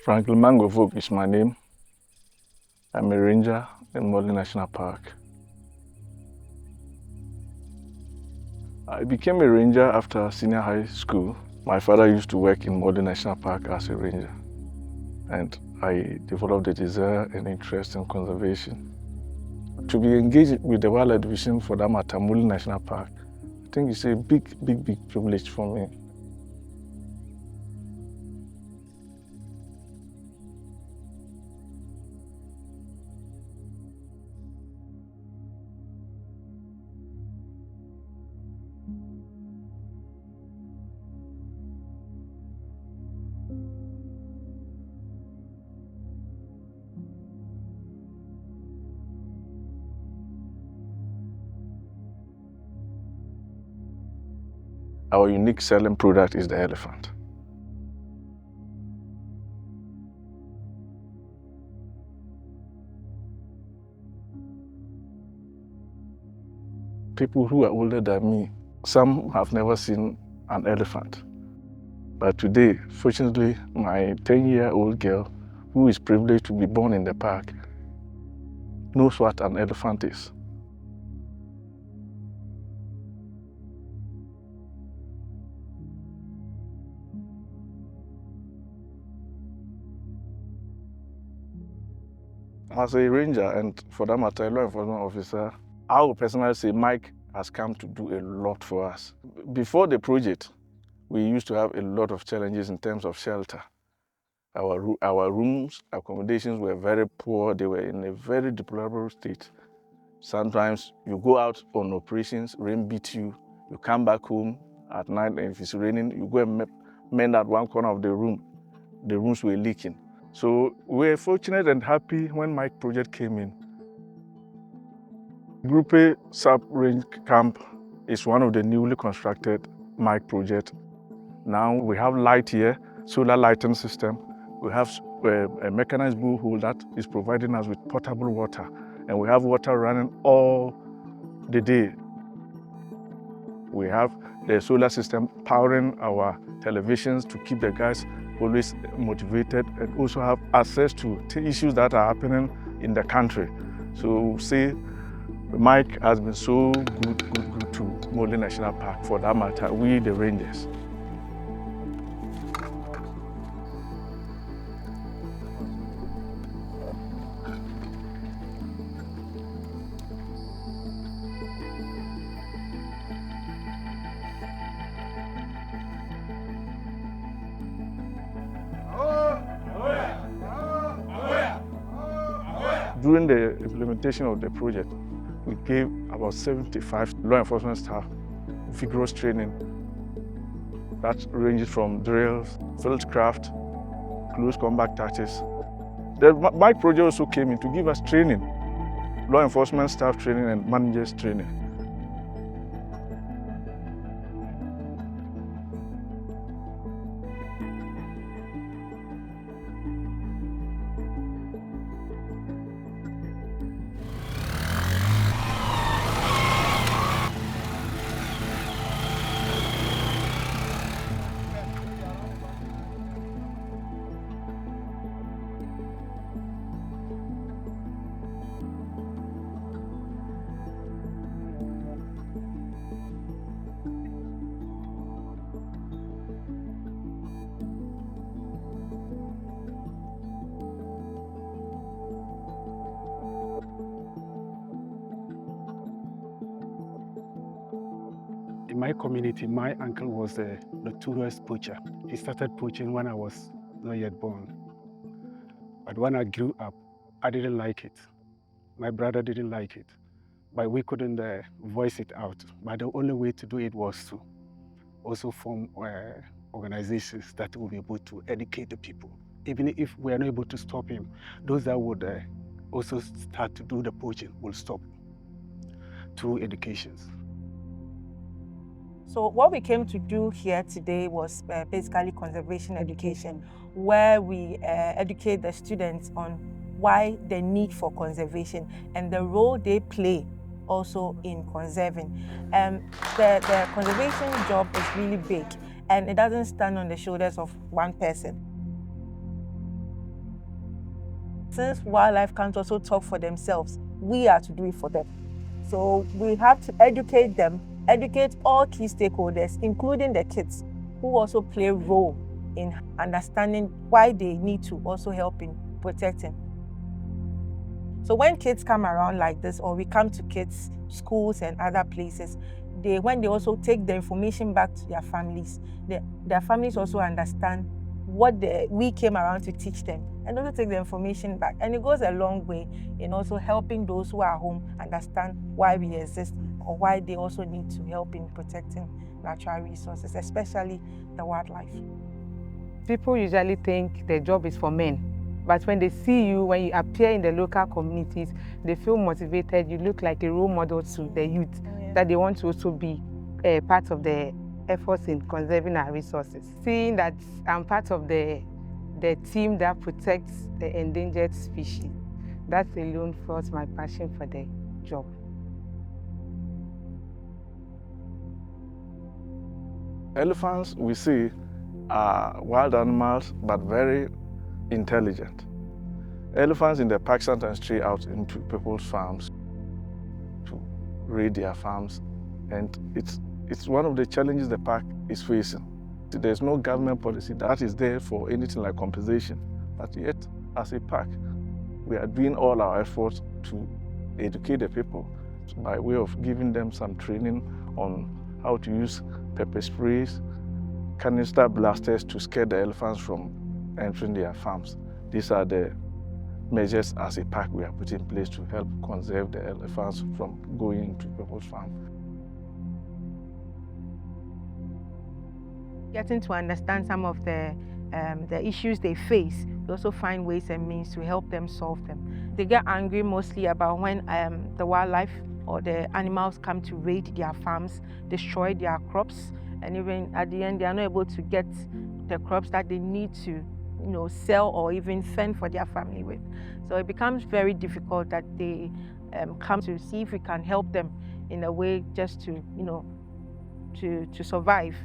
Franklin Mango Folk is my name. I'm a ranger in Morley National Park. I became a ranger after senior high school. My father used to work in Morley National Park as a ranger, and I developed a desire and interest in conservation. To be engaged with the Wildlife Division for that matter, Morley National Park, I think it's a big privilege for me. Our unique selling product is the elephant. People who are older than me, some have never seen an elephant. But today, fortunately, my 10-year-old girl, who is privileged to be born in the park, knows what an elephant is. As a ranger, and for that matter, a law enforcement officer, I would personally say Mike has come to do a lot for us. Before the project, we used to have a lot of challenges in terms of shelter. Our rooms, accommodations were very poor. They were in a very deplorable state. Sometimes you go out on operations, rain beats you, you come back home at night, and if it's raining, you go and mend at one corner of the room. The rooms were leaking. So we were fortunate and happy when Mike project came in. Group A sub-range camp is one of the newly constructed Mike projects. Now we have light here, solar lighting system. We have a mechanized borehole that is providing us with potable water, and we have water running all the day. We have the solar system powering our televisions to keep the guys always motivated, and also have access to issues that are happening in the country. So say Mike has been so good to Morley National Park, for that matter, we the rangers. During the implementation of the project, we gave about 75 law enforcement staff vigorous training that ranges from drills, fieldcraft, close combat tactics. The Mike project also came in to give us training, law enforcement staff training and managers training. In my community, my uncle was a notorious poacher. He started poaching when I was not yet born. But when I grew up, I didn't like it. My brother didn't like it. But we couldn't voice it out. But the only way to do it was to also form organizations that will be able to educate the people even if we are not able to stop him, those that would also start to do the poaching will stop through educations. So what we came to do here today was basically conservation education, where we educate the students on why the need for conservation and the role they play also in conserving. The conservation job is really big, and it doesn't stand on the shoulders of one person. Since wildlife can't also talk for themselves, we are to do it for them. So we have to educate them, educate all key stakeholders, including the kids, who also play a role in understanding why they need to also help in protecting. So when kids come around like this, or we come to kids' schools and other places, when they also take the information back to their families, their families also understand what we came around to teach them, and also take the information back. And it goes a long way in also helping those who are home understand why we exist, or why they also need to help in protecting natural resources, especially the wildlife. People usually think the job is for men, but when they see you, when you appear in the local communities, they feel motivated. You look like a role model to the youth, that they want to also be part of the efforts in conserving our resources. Seeing that I'm part of the team that protects the endangered species, that alone fuels my passion for the job. Elephants, we see, are wild animals, but very intelligent. Elephants in the park sometimes stray out into people's farms to raid their farms, and it's one of the challenges the park is facing. There's no government policy that is there for anything like compensation, but yet, as a park, we are doing all our efforts to educate the people by way of giving them some training on how to use pepper sprays, canister blasters to scare the elephants from entering their farms. These are the measures as a park we are putting in place to help conserve the elephants from going into people's farms. Getting to understand some of the issues they face, we also find ways and means to help them solve them. They get angry mostly about when the wildlife or the animals come to raid their farms, destroy their crops, and even at the end they are not able to get the crops that they need to sell or even fend for their family with. So it becomes very difficult that they come to see if we can help them in a way just to to survive.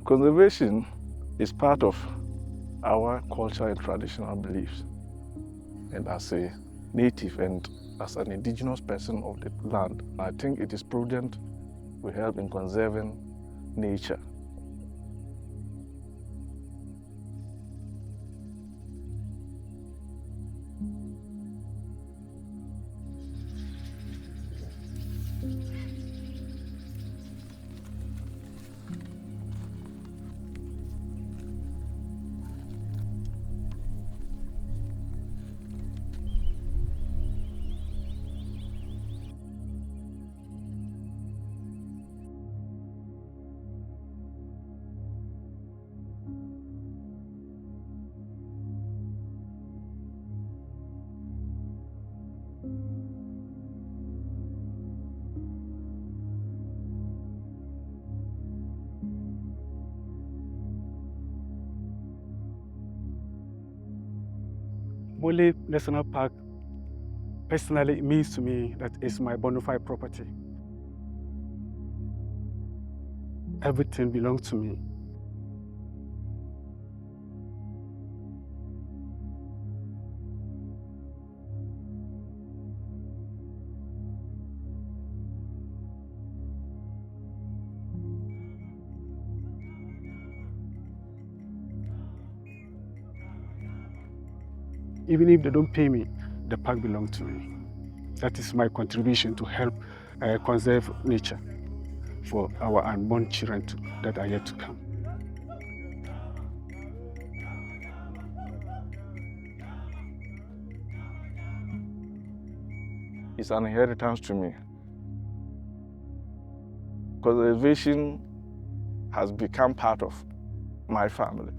Conservation is part of our culture and traditional beliefs. And as a native and as an indigenous person of the land, I think it is prudent we help in conserving nature. Bole National Park, personally, it means to me that it's my bona fide property. Everything belongs to me. Even if they don't pay me, the park belongs to me. That is my contribution to help conserve nature for our unborn children that are yet to come. It's an inheritance to me. Conservation has become part of my family.